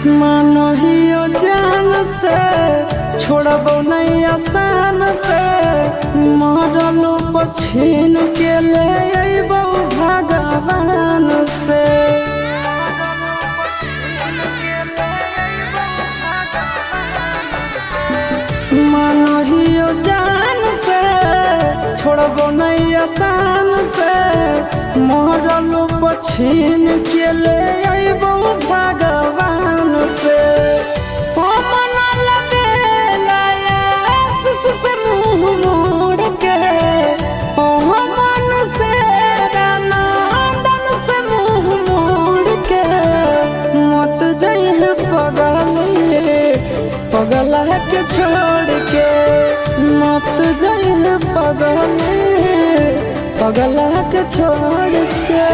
मानहियो जान से छोड़बो नहीं आसान से मरलो पछीन के ले अइबो भगवान से। मानहियो जान से छोड़बो नहीं आसान से मरलो पछीन के ले अइबो भगवान से। पगला के छोड़ के मत जाइए पगला के छोड़ के।